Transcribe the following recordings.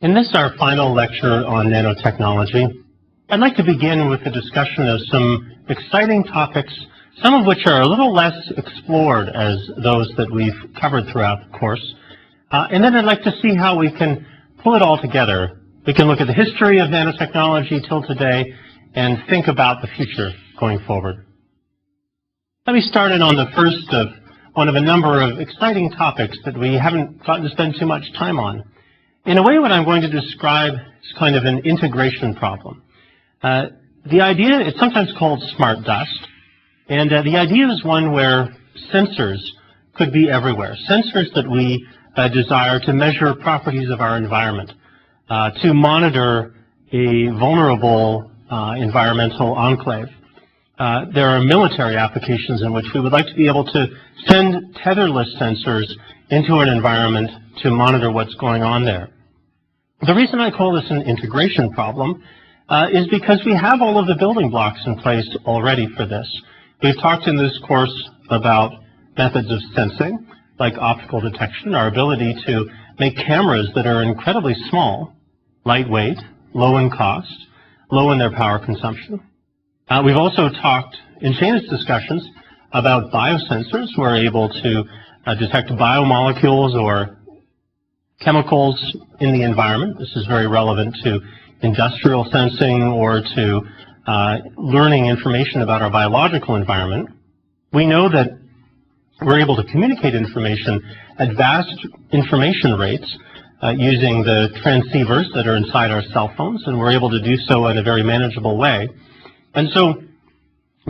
In this, our final lecture on nanotechnology, I'd like to begin with a discussion of some exciting topics, some of which are a little less explored as those that we've covered throughout the course. And then I'd like to see how we can pull it all together. We can look at the history of nanotechnology till today and think about the future going forward. Let me start in on the first of one of a number of exciting topics that we haven't gotten to spend too much time on. In a way, what I'm going to describe is kind of an integration problem. The idea, it's sometimes called smart dust, and the idea is one where sensors could be everywhere. Sensors that we desire to measure properties of our environment, to monitor a vulnerable environmental enclave. There are military applications in which we would like to be able to send tetherless sensors into an environment to monitor what's going on there. The reason I call this an integration problem is because we have all of the building blocks in place already for this. We've talked in this course about methods of sensing, like optical detection, our ability to make cameras that are incredibly small, lightweight, low in cost, low in their power consumption. We've also talked in Shana's discussions about biosensors. We're able to detect biomolecules or chemicals in the environment. This is very relevant to industrial sensing or to learning information about our biological environment. We know that we're able to communicate information at vast information rates using the transceivers that are inside our cell phones, and we're able to do so in a very manageable way. And so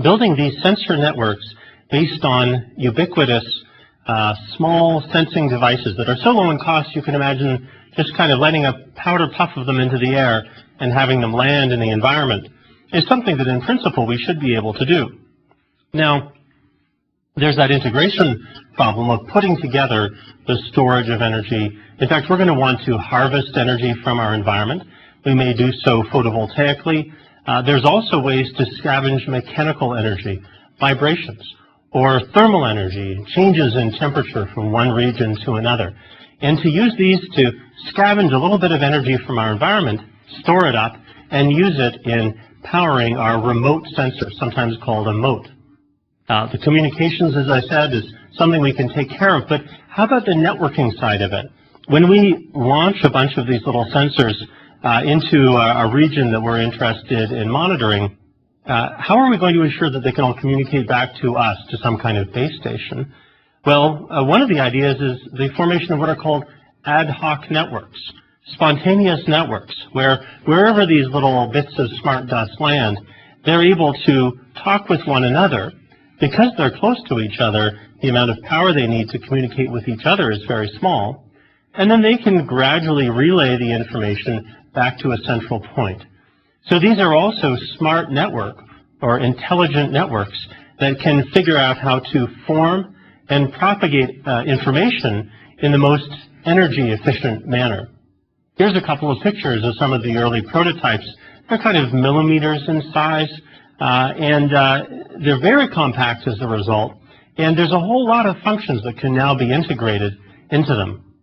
building these sensor networks based on ubiquitous small sensing devices that are so low in cost you can imagine just kind of letting a powder puff of them into the air and having them land in the environment is something that in principle we should be able to do. Now, there's that integration problem of putting together the storage of energy. In fact, we're going to want to harvest energy from our environment. We may do so photovoltaically. There's also ways to scavenge mechanical energy, vibrations, or thermal energy, changes in temperature from one region to another. And to use these to scavenge a little bit of energy from our environment, store it up, and use it in powering our remote sensor, sometimes called a mote. The communications, as I said, is something we can take care of, but how about the networking side of it? When we launch a bunch of these little sensors into a region that we're interested in monitoring, how are we going to ensure that they can all communicate back to us, to some kind of base station? Well, one of the ideas is the formation of what are called ad hoc networks, spontaneous networks, where wherever these little bits of smart dust land, they're able to talk with one another. Because they're close to each other, the amount of power they need to communicate with each other is very small, and then they can gradually relay the information back to a central point. So these are also smart network or intelligent networks that can figure out how to form and propagate information in the most energy efficient manner. Here's a couple of pictures of some of the early prototypes. They're kind of millimeters in size, and they're very compact as a result, and there's a whole lot of functions that can now be integrated into them.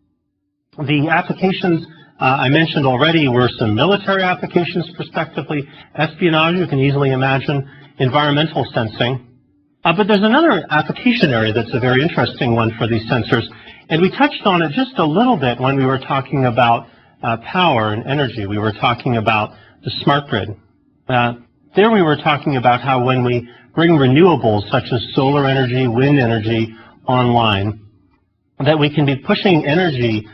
The applications I mentioned already were some military applications prospectively, espionage, you can easily imagine, environmental sensing. But there's another application area that's a very interesting one for these sensors, and we touched on it just a little bit when we were talking about power and energy. We were talking about the smart grid. There we were talking about how when we bring renewables such as solar energy, wind energy online, that we can be pushing energy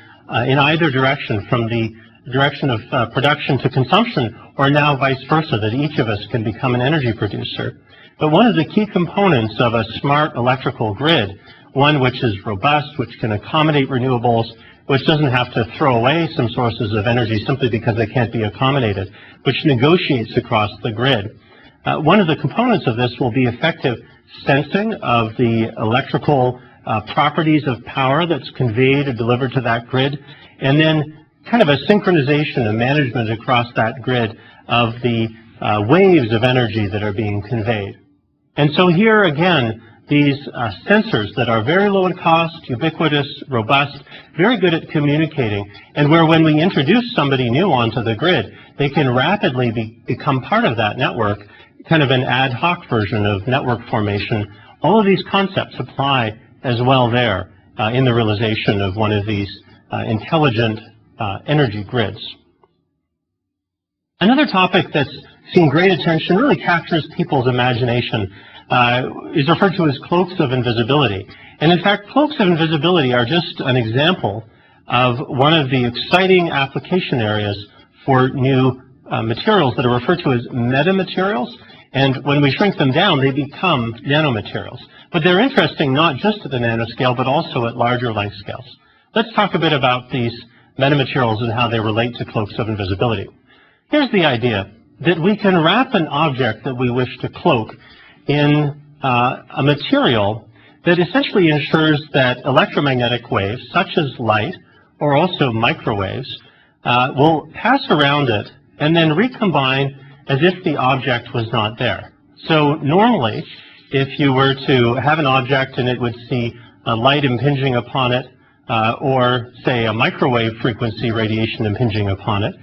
in either direction, from the direction of production to consumption, or now vice versa, that each of us can become an energy producer. But one of the key components of a smart electrical grid, one which is robust, which can accommodate renewables, which doesn't have to throw away some sources of energy simply because they can't be accommodated, which negotiates across the grid. One of the components of this will be effective sensing of the electrical properties of power that's conveyed or delivered to that grid, and then kind of a synchronization and management across that grid of the waves of energy that are being conveyed. And so here again, these sensors that are very low in cost, ubiquitous, robust, very good at communicating, and where when we introduce somebody new onto the grid, they can rapidly become part of that network, kind of an ad hoc version of network formation. All of these concepts apply as well there in the realization of one of these intelligent energy grids. Another topic that's seen great attention, really captures people's imagination, is referred to as cloaks of invisibility. And in fact, cloaks of invisibility are just an example of one of the exciting application areas for new materials that are referred to as metamaterials. And when we shrink them down, they become nanomaterials. But they're interesting not just at the nanoscale, but also at larger length scales. Let's talk a bit about these metamaterials and how they relate to cloaks of invisibility. Here's the idea, that we can wrap an object that we wish to cloak in a material that essentially ensures that electromagnetic waves, such as light or also microwaves, will pass around it and then recombine as if the object was not there. So normally, if you were to have an object and it would see a light impinging upon it, or say a microwave frequency radiation impinging upon it,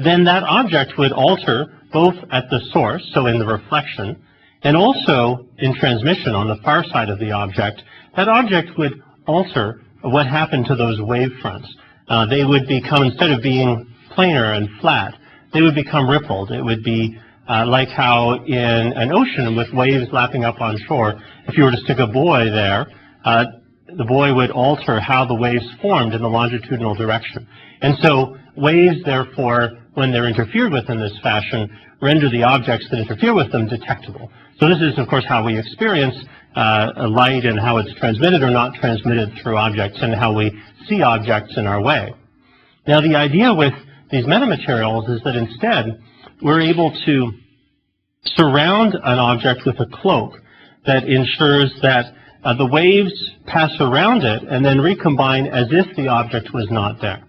then that object would alter both at the source, so in the reflection, and also in transmission on the far side of the object. That object would alter what happened to those wave fronts. They would become, instead of being planar and flat, they would become rippled. It would be like how in an ocean with waves lapping up on shore, if you were to stick a buoy there, the buoy would alter how the waves formed in the longitudinal direction. And so waves, therefore, when they're interfered with in this fashion, render the objects that interfere with them detectable. So this is, of course, how we experience light and how it's transmitted or not transmitted through objects and how we see objects in our way. Now, the idea with these metamaterials is that instead, we're able to surround an object with a cloak that ensures that the waves pass around it and then recombine as if the object was not there.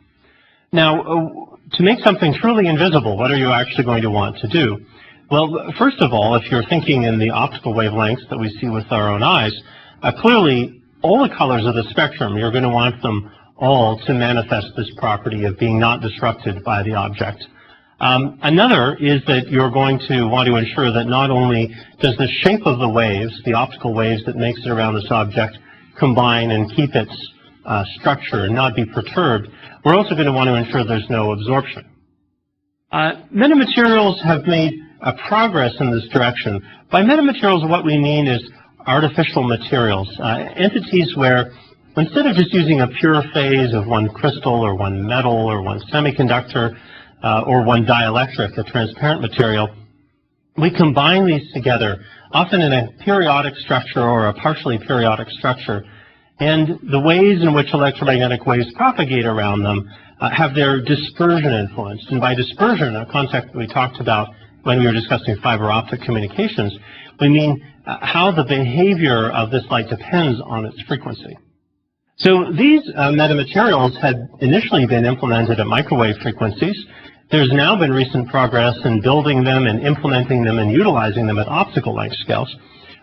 Now, to make something truly invisible, what are you actually going to want to do? Well, first of all, if you're thinking in the optical wavelengths that we see with our own eyes, clearly all the colors of the spectrum, you're going to want them all to manifest this property of being not disrupted by the object. Another is that you're going to want to ensure that not only does the shape of the waves, the optical waves that makes it around this object, combine and keep its structure and not be perturbed, we're also going to want to ensure there's no absorption. Metamaterials have made progress in this direction. By metamaterials, what we mean is artificial materials, entities where instead of just using a pure phase of one crystal or one metal or one semiconductor or one dielectric, a transparent material, we combine these together, often in a periodic structure or a partially periodic structure, and the ways in which electromagnetic waves propagate around them have their dispersion influenced. And by dispersion, a concept we talked about when we were discussing fiber optic communications, we mean how the behavior of this light depends on its frequency. So these metamaterials had initially been implemented at microwave frequencies. There's now been recent progress in building them and implementing them and utilizing them at optical length scales.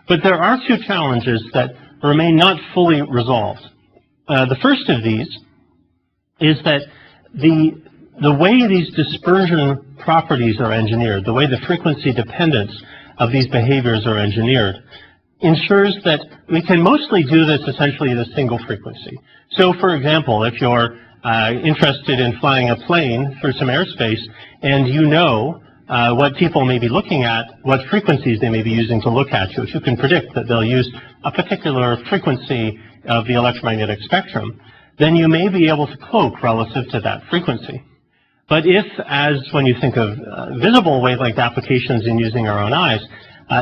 But there are two challenges that remain not fully resolved. The first of these is that the way these dispersion properties are engineered, the way the frequency dependence of these behaviors are engineered, ensures that we can mostly do this essentially at a single frequency. So, for example, if you're interested in flying a plane through some airspace and you know what people may be looking at, what frequencies they may be using to look at you, if you can predict that they'll use a particular frequency of the electromagnetic spectrum, then you may be able to cloak relative to that frequency. But if, as when you think of visible wavelength applications in using our own eyes,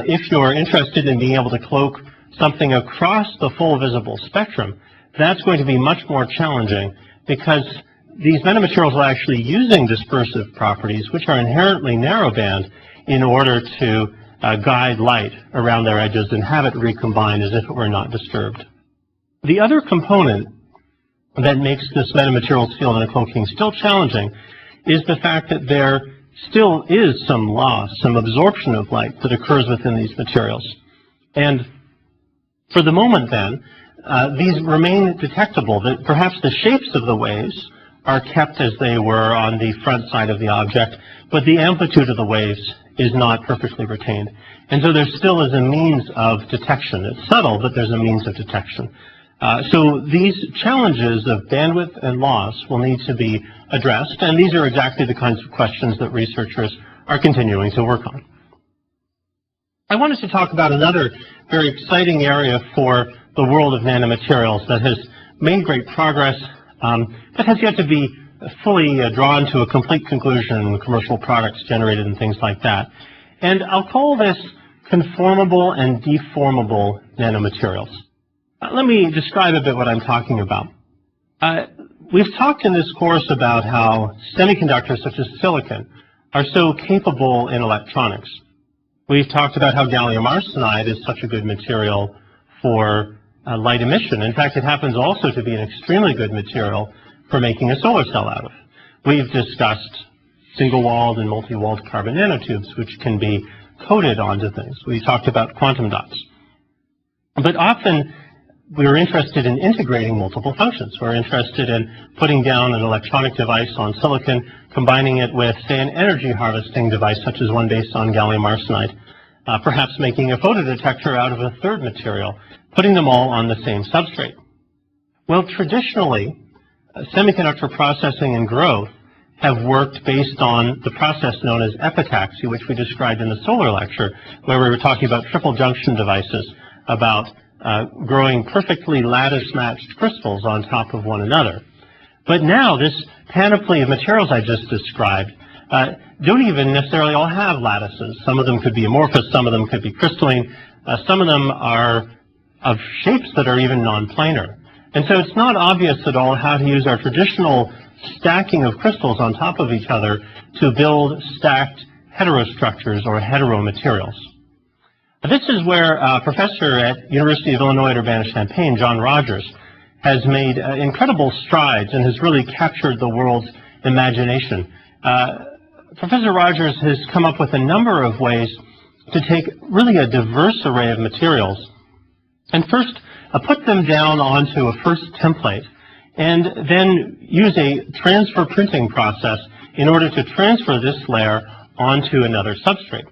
if you're interested in being able to cloak something across the full visible spectrum, that's going to be much more challenging because these metamaterials are actually using dispersive properties, which are inherently narrowband, in order to guide light around their edges and have it recombine as if it were not disturbed. The other component that makes this metamaterials field in cloaking still challenging is the fact that there still is some loss, some absorption of light that occurs within these materials. And For the moment then, these remain detectable. That perhaps the shapes of the waves are kept as they were on the front side of the object, but the amplitude of the waves is not perfectly retained. And so there still is a means of detection. It's subtle, but there's a means of detection. So these challenges of bandwidth and loss will need to be addressed, and these are exactly the kinds of questions that researchers are continuing to work on. I wanted to talk about another very exciting area for the world of nanomaterials that has made great progress, but has yet to be fully drawn to a complete conclusion, commercial products generated and things like that. And I'll call this conformable and deformable nanomaterials. Let me describe a bit what I'm talking about. We've talked in this course about how semiconductors such as silicon are so capable in electronics. We've talked about how gallium arsenide is such a good material for light emission. In fact, it happens also to be an extremely good material for making a solar cell out of. We've discussed single-walled and multi-walled carbon nanotubes, which can be coated onto things. We talked about quantum dots. But often, we're interested in integrating multiple functions. We're interested in putting down an electronic device on silicon, combining it with, say, an energy harvesting device, such as one based on gallium arsenide, perhaps making a photodetector out of a third material, putting them all on the same substrate. Well, traditionally, semiconductor processing and growth have worked based on the process known as epitaxy, which we described in the solar lecture, where we were talking about triple junction devices, about growing perfectly lattice-matched crystals on top of one another. But now, this panoply of materials I just described don't even necessarily all have lattices. Some of them could be amorphous, some of them could be crystalline, some of them are of shapes that are even non-planar. And so it's not obvious at all how to use our traditional stacking of crystals on top of each other to build stacked heterostructures or heteromaterials. This is where a professor at University of Illinois at Urbana-Champaign, John Rogers, has made incredible strides and has really captured the world's imagination. Professor Rogers has come up with a number of ways to take really a diverse array of materials and first put them down onto a first template and then use a transfer printing process in order to transfer this layer onto another substrate.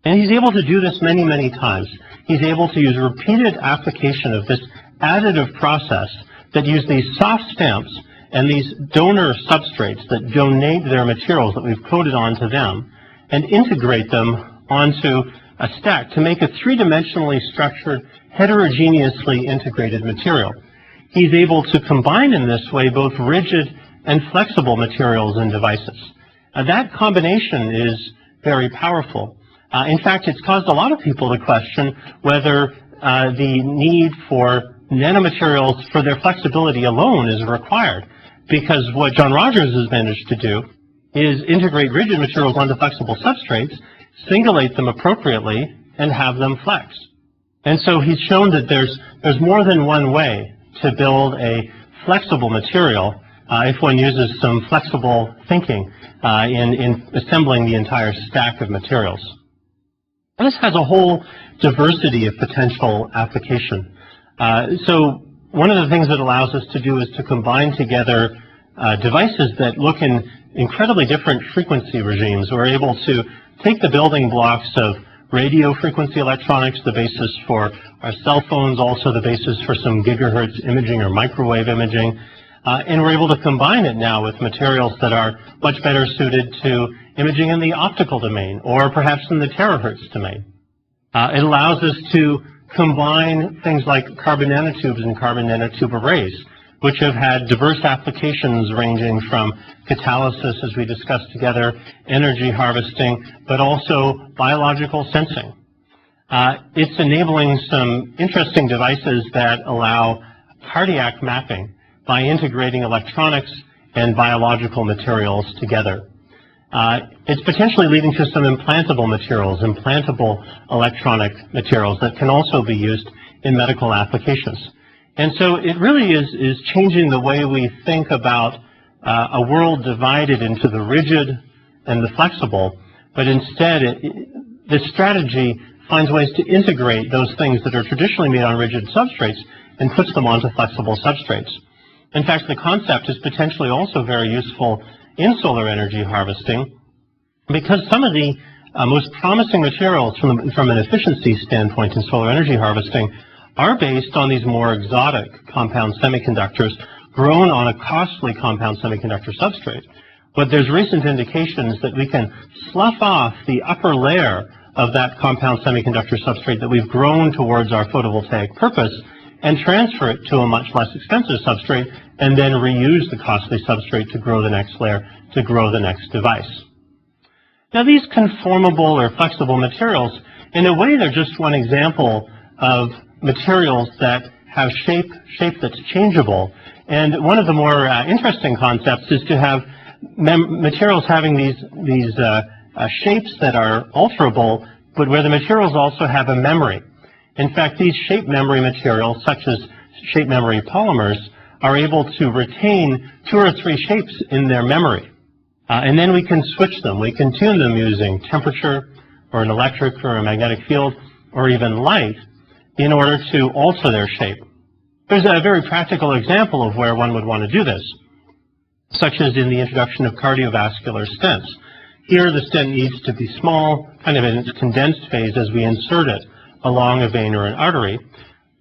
And he's able to do this many, many times. He's able to use repeated application of this additive process that use these soft stamps and these donor substrates that donate their materials that we've coated onto them and integrate them onto a stack to make a three-dimensionally structured, heterogeneously integrated material. He's able to combine in this way both rigid and flexible materials and devices. That combination is very powerful. In fact, it's caused a lot of people to question whether the need for nanomaterials for their flexibility alone is required, because what John Rogers has managed to do is integrate rigid materials onto flexible substrates, singulate them appropriately, and have them flex. And so he's shown that there's more than one way to build a flexible material if one uses some flexible thinking in assembling the entire stack of materials. And this has a whole diversity of potential application. So one of the things that allows us to do is to combine together devices that look in incredibly different frequency regimes. We're able to take the building blocks of radio frequency electronics, the basis for our cell phones, also the basis for some gigahertz imaging or microwave imaging, and we're able to combine it now with materials that are much better suited to imaging in the optical domain or perhaps in the terahertz domain. It allows us to combine things like carbon nanotubes and carbon nanotube arrays, which have had diverse applications ranging from catalysis, as we discussed together, energy harvesting, but also biological sensing. It's enabling some interesting devices that allow cardiac mapping by integrating electronics and biological materials together. It's potentially leading to some implantable materials, implantable electronic materials that can also be used in medical applications. And so it really is changing the way we think about a world divided into the rigid and the flexible, but instead this strategy finds ways to integrate those things that are traditionally made on rigid substrates and puts them onto flexible substrates. In fact, the concept is potentially also very useful in solar energy harvesting because some of the most promising materials from an efficiency standpoint in solar energy harvesting are based on these more exotic compound semiconductors grown on a costly compound semiconductor substrate. But there's recent indications that we can slough off the upper layer of that compound semiconductor substrate that we've grown towards our photovoltaic purpose and transfer it to a much less expensive substrate and then reuse the costly substrate to grow the next layer, to grow the next device. Now these conformable or flexible materials, in a way they're just one example of materials that have shape that's changeable. And one of the more interesting concepts is to have materials having these shapes that are alterable, but where the materials also have a memory. In fact, these shape memory materials, such as shape memory polymers, are able to retain 2 or 3 shapes in their memory. And then we can switch them. We can tune them using temperature or an electric or a magnetic field or even light in order to alter their shape. There's a very practical example of where one would want to do this, such as in the introduction of cardiovascular stents. Here the stent needs to be small, kind of in its condensed phase as we insert it along a vein or an artery,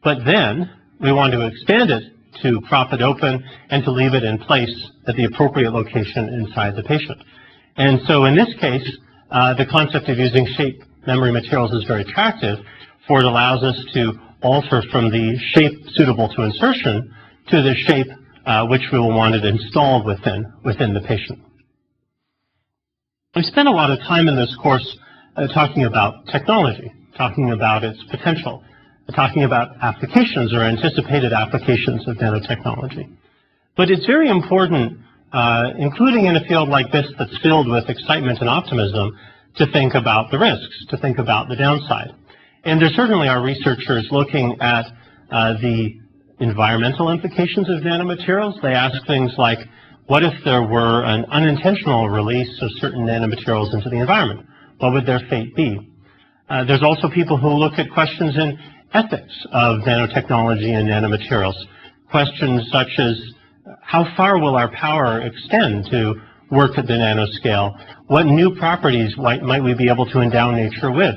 but then we want to expand it to prop it open and to leave it in place at the appropriate location inside the patient. And so in this case, the concept of using shape memory materials is very attractive, for it allows us to alter from the shape suitable to insertion to the shape which we will want it installed within the patient. We spent a lot of time in this course talking about technology, talking about its potential, talking about applications or anticipated applications of nanotechnology. But it's very important, including in a field like this that's filled with excitement and optimism, to think about the risks, to think about the downside. And there certainly are researchers looking at the environmental implications of nanomaterials. They ask things like, what if there were an unintentional release of certain nanomaterials into the environment? What would their fate be? There's also people who look at questions in ethics of nanotechnology and nanomaterials. Questions such as, how far will our power extend to work at the nanoscale? What new properties might we be able to endow nature with?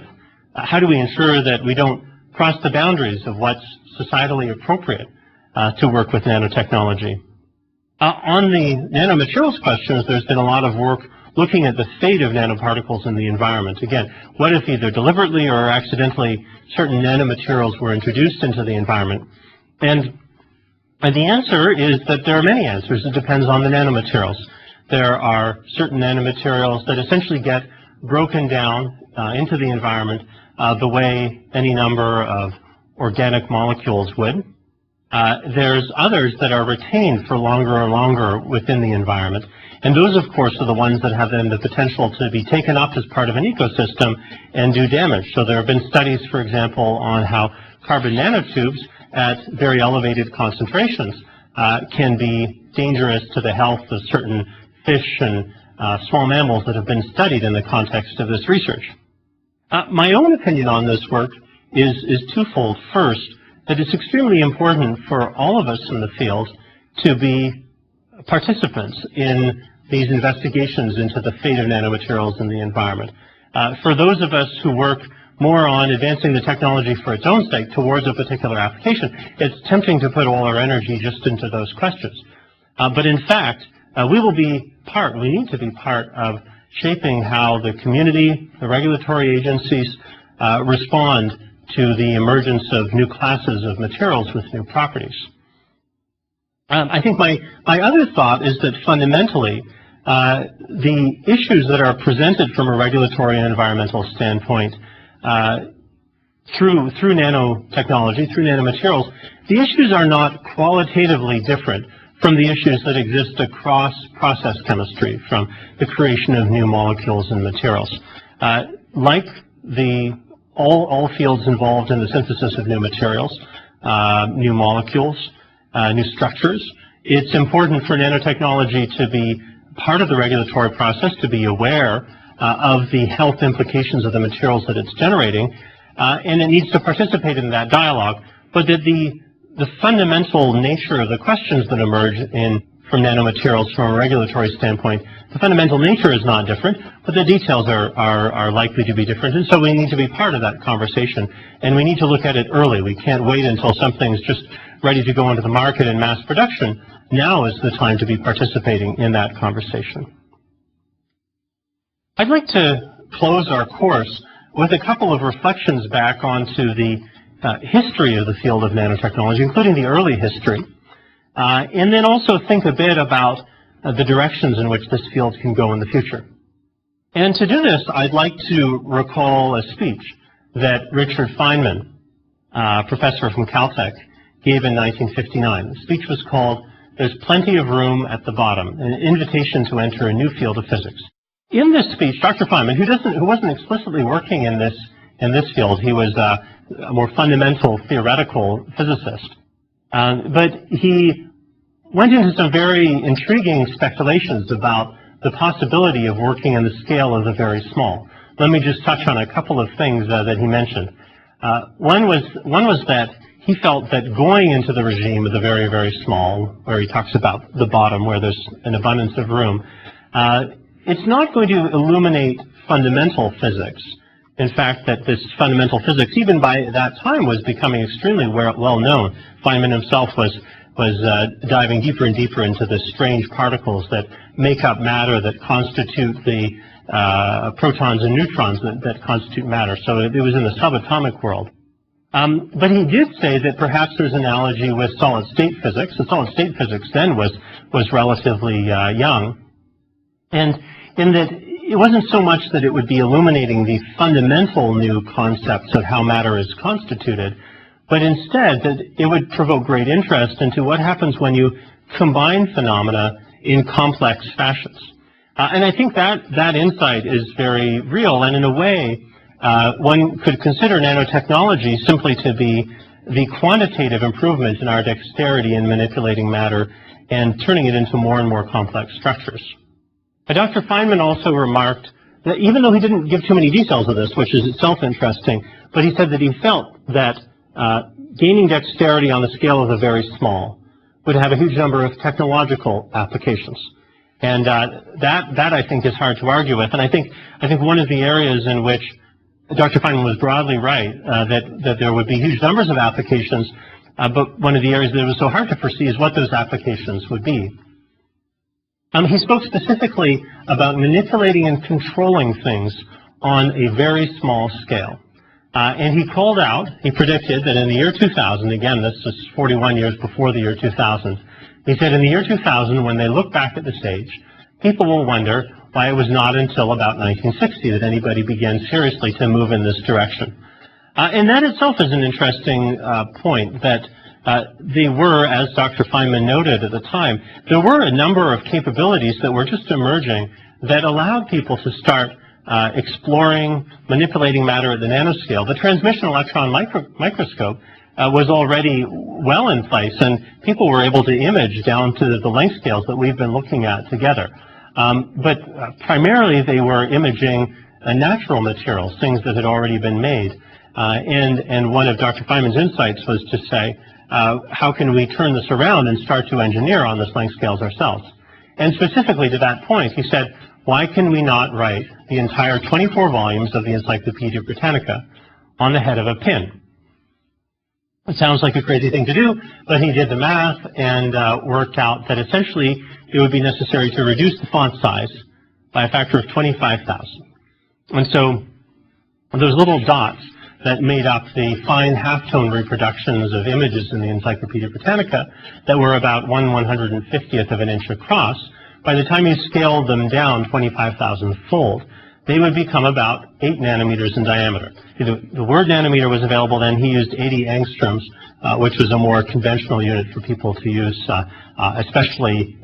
How do we ensure that we don't cross the boundaries of what's societally appropriate to work with nanotechnology? On the nanomaterials questions, there's been a lot of work looking at the fate of nanoparticles in the environment. Again, what if either deliberately or accidentally certain nanomaterials were introduced into the environment? And the answer is that there are many answers. It depends on the nanomaterials. There are certain nanomaterials that essentially get broken down into the environment the way any number of organic molecules would. There's others that are retained for longer and longer within the environment. And those, of course, are the ones that have then the potential to be taken up as part of an ecosystem and do damage. So there have been studies, for example, on how carbon nanotubes at very elevated concentrations can be dangerous to the health of certain fish and small mammals that have been studied in the context of this research. My own opinion on this work is twofold. First, that it's extremely important for all of us in the field to be participants in these investigations into the fate of nanomaterials in the environment. For those of us who work more on advancing the technology for its own sake towards a particular application, it's tempting to put all our energy just into those questions. But in fact, we need to be part of shaping how the community, the regulatory agencies respond to the emergence of new classes of materials with new properties. I think my other thought is that fundamentally, the issues that are presented from a regulatory and environmental standpoint through nanotechnology, through nanomaterials, the issues are not qualitatively different from the issues that exist across process chemistry, from the creation of new molecules and materials. Like all fields involved in the synthesis of new materials, new molecules, new structures, it's important for nanotechnology to be part of the regulatory process, to be aware of the health implications of the materials that it's generating, and it needs to participate in that dialogue, but that the fundamental nature of the questions that emerge from nanomaterials from a regulatory standpoint, the fundamental nature is not different, but the details are likely to be different, and so we need to be part of that conversation, and we need to look at it early. We can't wait until something's just ready to go into the market in mass production. Now is the time to be participating in that conversation. I'd like to close our course with a couple of reflections back onto the history of the field of nanotechnology, including the early history, and then also think a bit about the directions in which this field can go in the future. And to do this, I'd like to recall a speech that Richard Feynman, professor from Caltech, gave in 1959. The speech was called "There's Plenty of Room at the Bottom, an Invitation to Enter a New Field of Physics." In this speech, Dr. Feynman, who wasn't explicitly working in this field, he was a more fundamental theoretical physicist, but he went into some very intriguing speculations about the possibility of working on the scale of the very small. Let me just touch on a couple of things that he mentioned. One was that he felt that going into the regime of the very, very small, where he talks about the bottom, where there's an abundance of room, it's not going to illuminate fundamental physics. In fact, that this fundamental physics, even by that time, was becoming extremely well known. Feynman himself was diving deeper and deeper into the strange particles that make up matter, that constitute the protons and neutrons that constitute matter. So it was in the subatomic world. But he did say that perhaps there's an analogy with solid-state physics. And solid-state physics then was relatively young. And in that it wasn't so much that it would be illuminating the fundamental new concepts of how matter is constituted, but instead that it would provoke great interest into what happens when you combine phenomena in complex fashions. And I think that insight is very real, and in a way, one could consider nanotechnology simply to be the quantitative improvement in our dexterity in manipulating matter and turning it into more and more complex structures. Dr. Feynman also remarked that even though he didn't give too many details of this, which is itself interesting, but he said that he felt that gaining dexterity on the scale of the very small would have a huge number of technological applications. And that I think is hard to argue with. And I think one of the areas in which Dr. Feynman was broadly right, that there would be huge numbers of applications, but one of the areas that it was so hard to foresee is what those applications would be. He spoke specifically about manipulating and controlling things on a very small scale. And he predicted that in the year 2000, again, this is 41 years before the year 2000, he said in the year 2000, when they look back at the stage, people will wonder why it was not until about 1960 that anybody began seriously to move in this direction. And that itself is an interesting point, that they were, as Dr. Feynman noted at the time, there were a number of capabilities that were just emerging that allowed people to start exploring, manipulating matter at the nanoscale. The transmission electron microscope was already well in place, and people were able to image down to the length scales that we've been looking at together. But primarily they were imaging natural materials, things that had already been made. And one of Dr. Feynman's insights was to say, how can we turn this around and start to engineer on this length scales ourselves? And specifically to that point, he said, why can we not write the entire 24 volumes of the Encyclopedia Britannica on the head of a pin? It sounds like a crazy thing to do, but he did the math and worked out that essentially it would be necessary to reduce the font size by a factor of 25,000. And so those little dots that made up the fine halftone reproductions of images in the Encyclopedia Britannica that were about 1/150th of an inch across, by the time you scaled them down 25,000-fold, they would become about 8 nanometers in diameter. The word nanometer was available then. He used 80 angstroms, which was a more conventional unit for people to use, especially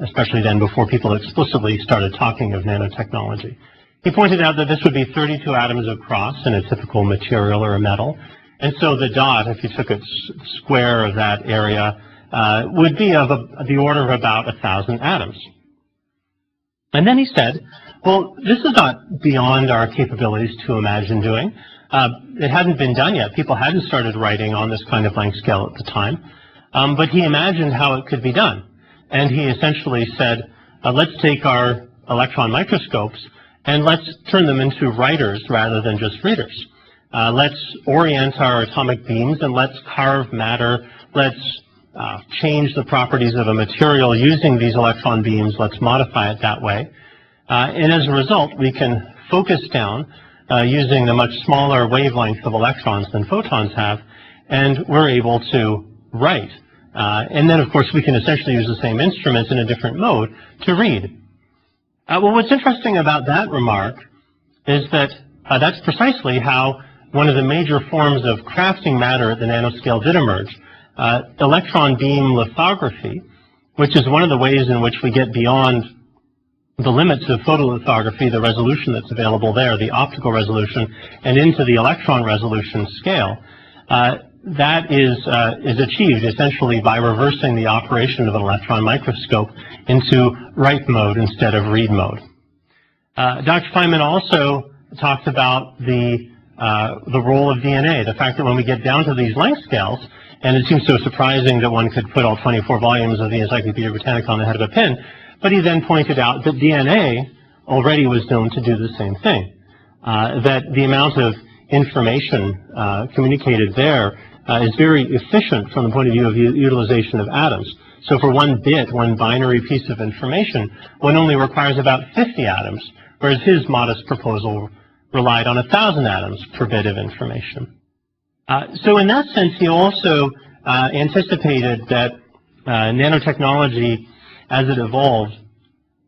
then before people explicitly started talking of nanotechnology. He pointed out that this would be 32 atoms across in a typical material or a metal. And so the dot, if you took a square of that area, would be of the order of about 1,000 atoms. And then he said, well, this is not beyond our capabilities to imagine doing. It hadn't been done yet. People hadn't started writing on this kind of length scale at the time. But he imagined how it could be done. And he essentially said, let's take our electron microscopes and let's turn them into writers rather than just readers. Let's orient our atomic beams and let's carve matter. Let's change the properties of a material using these electron beams. Let's modify it that way. And as a result, we can focus down using the much smaller wavelength of electrons than photons have, and we're able to write. And then, of course, we can essentially use the same instruments in a different mode to read. Well, what's interesting about that remark is that that's precisely how one of the major forms of crafting matter at the nanoscale did emerge. Electron beam lithography, which is one of the ways in which we get beyond the limits of photolithography, the resolution that's available there, the optical resolution, and into the electron resolution scale. That is achieved essentially by reversing the operation of an electron microscope into write mode instead of read mode. Dr. Feynman also talked about the role of DNA, the fact that when we get down to these length scales, and it seems so surprising that one could put all 24 volumes of the Encyclopedia Britannica on the head of a pin, but he then pointed out that DNA already was known to do the same thing, that the amount of information communicated there is very efficient from the point of view of utilization of atoms. So for one bit, one binary piece of information, one only requires about 50 atoms, whereas his modest proposal relied on 1,000 atoms per bit of information. So in that sense, he also anticipated that nanotechnology, as it evolved,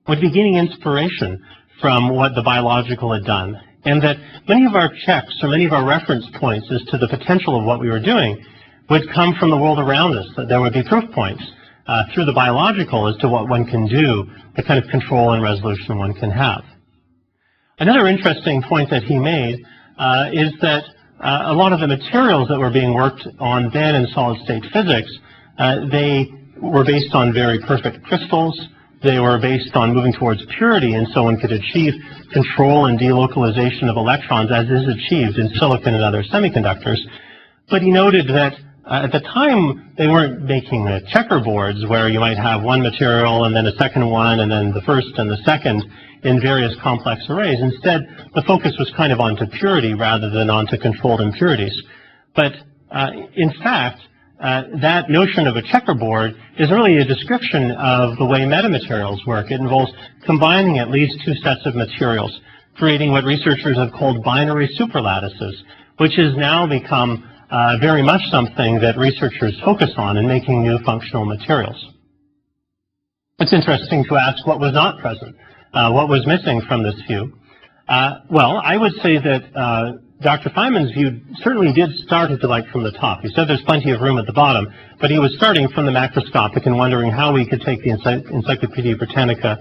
would be gaining inspiration from what the biological had done, and that many of our checks or many of our reference points as to the potential of what we were doing would come from the world around us, that there would be proof points through the biological as to what one can do, the kind of control and resolution one can have. Another interesting point that he made is that a lot of the materials that were being worked on then in solid-state physics, they were based on very perfect crystals. They were based on moving towards purity, and so one could achieve control and delocalization of electrons as is achieved in silicon and other semiconductors. But he noted that at the time they weren't making checkerboards where you might have one material and then a second one and then the first and the second in various complex arrays. Instead, the focus was kind of onto purity rather than onto controlled impurities. But in fact, that notion of a checkerboard is really a description of the way metamaterials work. It involves combining at least two sets of materials, creating what researchers have called binary superlattices, which has now become very much something that researchers focus on in making new functional materials. It's interesting to ask what was not present, what was missing from this view. Well, I would say that Dr. Feynman's view certainly did start, if you like, from the top. He said there's plenty of room at the bottom, but he was starting from the macroscopic and wondering how we could take the Encyclopedia Britannica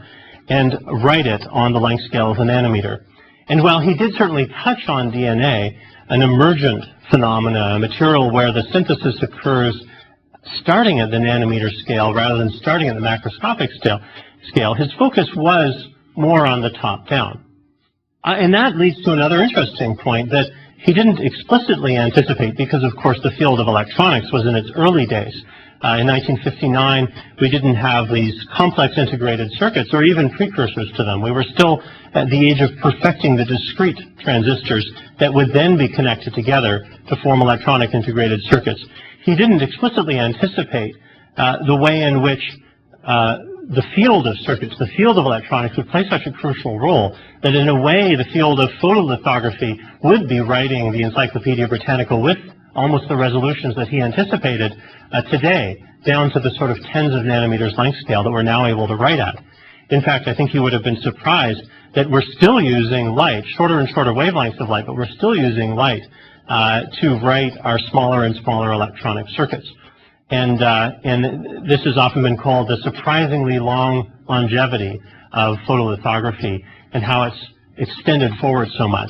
and write it on the length scale of a nanometer. And while he did certainly touch on DNA, an emergent phenomena, a material where the synthesis occurs starting at the nanometer scale rather than starting at the macroscopic scale, his focus was more on the top down. And that leads to another interesting point that he didn't explicitly anticipate because, of course, the field of electronics was in its early days. In 1959, we didn't have these complex integrated circuits or even precursors to them. We were still at the age of perfecting the discrete transistors that would then be connected together to form electronic integrated circuits. He didn't explicitly anticipate the way in which the field of circuits, the field of electronics would play such a crucial role that in a way the field of photolithography would be writing the Encyclopedia Britannica with almost the resolutions that he anticipated today, down to the sort of tens of nanometers length scale that we're now able to write at. In fact, I think he would have been surprised that we're still using light, shorter and shorter wavelengths of light, but we're still using light to write our smaller and smaller electronic circuits. And this has often been called the surprisingly long longevity of photolithography and how it's extended forward so much.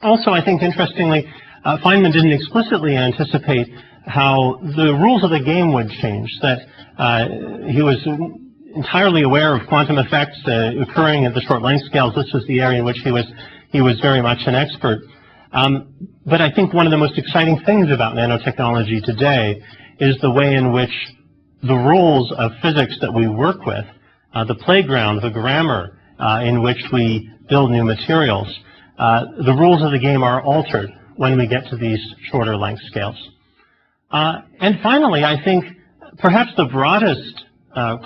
Also, I think interestingly, Feynman didn't explicitly anticipate how the rules of the game would change, that he was entirely aware of quantum effects occurring at the short length scales. This was the area in which he was very much an expert. But I think one of the most exciting things about nanotechnology today is the way in which the rules of physics that we work with, the playground, the grammar in which we build new materials, the rules of the game are altered when we get to these shorter length scales. And finally, I think perhaps the broadest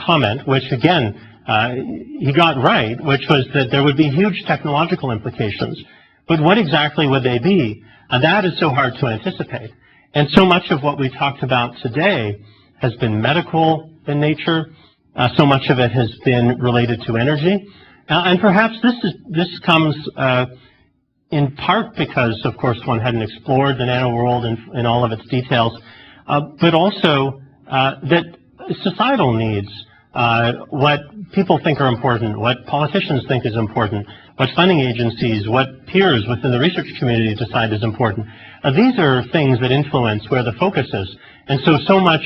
comment, which again, he got right, which was that there would be huge technological implications. But what exactly would they be? That is so hard to anticipate. And so much of what we talked about today has been medical in nature. So much of it has been related to energy. And perhaps this comes in part because, of course, one hadn't explored the nano world in all of its details, but also that societal needs, what people think are important, what politicians think is important, what funding agencies, what peers within the research community decide is important. These are things that influence where the focus is. And so much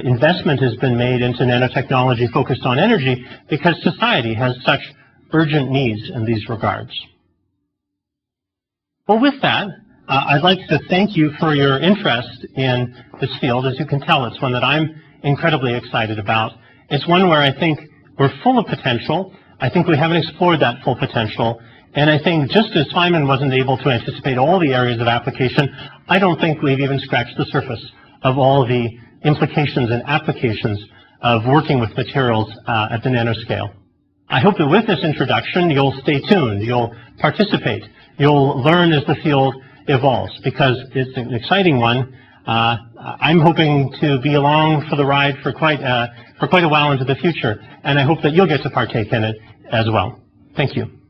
investment has been made into nanotechnology focused on energy because society has such urgent needs in these regards. Well, with that, I'd like to thank you for your interest in this field. As you can tell, it's one that I'm incredibly excited about. It's one where I think we're full of potential. I think we haven't explored that full potential. And I think just as Simon wasn't able to anticipate all the areas of application, I don't think we've even scratched the surface of all the implications and applications of working with materials at the nanoscale. I hope that with this introduction, you'll stay tuned, you'll participate, you'll learn as the field evolves, because it's an exciting one. I'm hoping to be along for the ride for quite a while into the future, and I hope that you'll get to partake in it as well. Thank you.